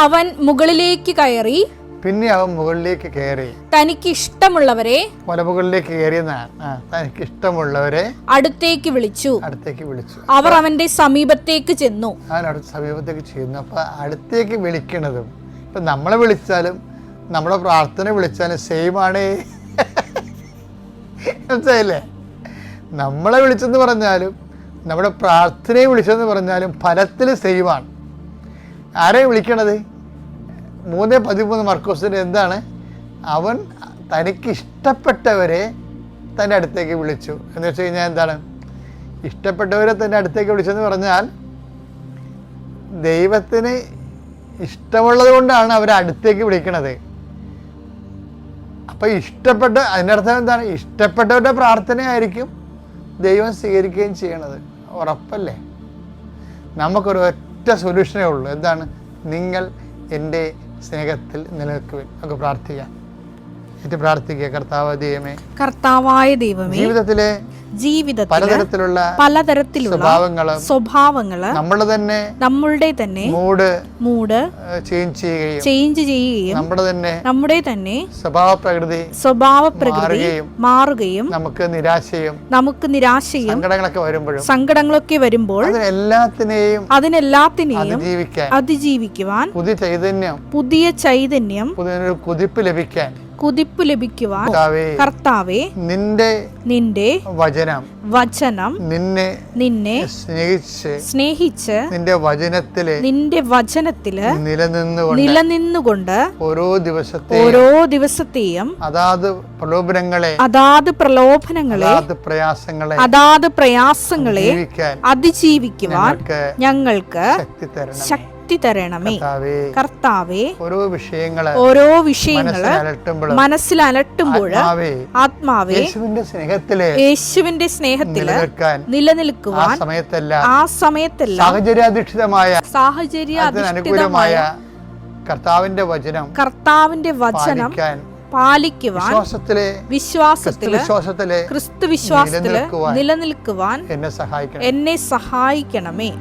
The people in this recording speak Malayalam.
അവൻ മുകളിലേക്ക് കയറി തനിക്ക് ഇഷ്ടമുള്ളവരെ തനിക്ക് ഇഷ്ടമുള്ളവരെ അടുത്തേക്ക് വിളിച്ചു. അവർ അവന്റെ സമീപത്തേക്ക് ചെന്നു. അപ്പൊ അടുത്തേക്ക് വിളിക്കണതും ഇപ്പൊ നമ്മളെ വിളിച്ചാലും നമ്മളെ പ്രാർത്ഥന വിളിച്ചാലും സെയിം ആണ്. മനസ്സിലായില്ലേ? നമ്മളെ വിളിച്ചെന്ന് പറഞ്ഞാലും നമ്മുടെ പ്രാർത്ഥനയെ വിളിച്ചെന്ന് പറഞ്ഞാലും ഫലത്തിൽ സെയിമാണ്. ആരെയും വിളിക്കണത്? 3:13 മർക്കോസിന് എന്താണ്? അവൻ തനിക്ക് ഇഷ്ടപ്പെട്ടവരെ തൻ്റെ അടുത്തേക്ക് വിളിച്ചു എന്ന് വെച്ച് കഴിഞ്ഞാൽ എന്താണ്? ഇഷ്ടപ്പെട്ടവരെ തൻ്റെ അടുത്തേക്ക് വിളിച്ചെന്ന് പറഞ്ഞാൽ ദൈവത്തിന് ഇഷ്ടമുള്ളത് കൊണ്ടാണ് അവരെ അടുത്തേക്ക് വിളിക്കണത്. അപ്പം അതിൻ്റെ അർത്ഥം എന്താണ്? ഇഷ്ടപ്പെട്ടവരുടെ പ്രാർത്ഥനയായിരിക്കും ദൈവം സ്വീകരിക്കുകയും ചെയ്യണത്. ഉറപ്പല്ലേ? നമുക്കൊരു ഒറ്റ സൊല്യൂഷനേ ഉള്ളൂ. എന്താണ്? നിങ്ങൾ എൻ്റെ സ്നേഹത്തിൽ നിലനിൽക്കുവിൻ. നമുക്ക് പ്രാർത്ഥിക്കാം. കർത്താവായ ദൈവമേ, ജീവിതത്തിലെ പലതരത്തിലുള്ള സ്വഭാവങ്ങള് നമ്മളുടെ തന്നെ മൂഡ് ചേഞ്ച് ചെയ്യുകയും നമ്മുടെ തന്നെ സ്വഭാവ പ്രകൃതി മാറുകയും നമുക്ക് നിരാശയും സങ്കടങ്ങളൊക്കെ വരുമ്പോൾ അതിനെല്ലാത്തിനെയും അതിജീവിക്കുവാൻ പുതിയ ചൈതന്യം കുതിപ്പ് ലഭിക്കുവാൻ കർത്താവേ, നിന്റെ വചനം നിന്നെ സ്നേഹിച്ച് നിന്റെ വചനത്തില് നിലനിന്നുകൊണ്ട് ഓരോ ദിവസത്തെയും അതാത് പ്രലോഭനങ്ങളെ അതാത് പ്രയാസങ്ങളെ അതിജീവിക്കുവാൻ ഞങ്ങൾക്ക് ശക്തി തരണമേ. കർത്താവേ, ഓരോ വിഷയങ്ങള് മനസ്സിലലട്ടുമ്പോൾ ആത്മാവേ, യേശുവിന്റെ സ്നേഹത്തില് നിലനിൽക്കുവാൻ ആ സമയത്തെല്ലാം സാഹചര്യാധിഷ്ഠിതമായ കർത്താവിന്റെ വചനം പാലിക്കുവാൻ വിശ്വാസത്തില് ക്രിസ്തു വിശ്വാസത്തില് നിലനിൽക്കുവാൻ എന്നെ സഹായിക്കണമേ.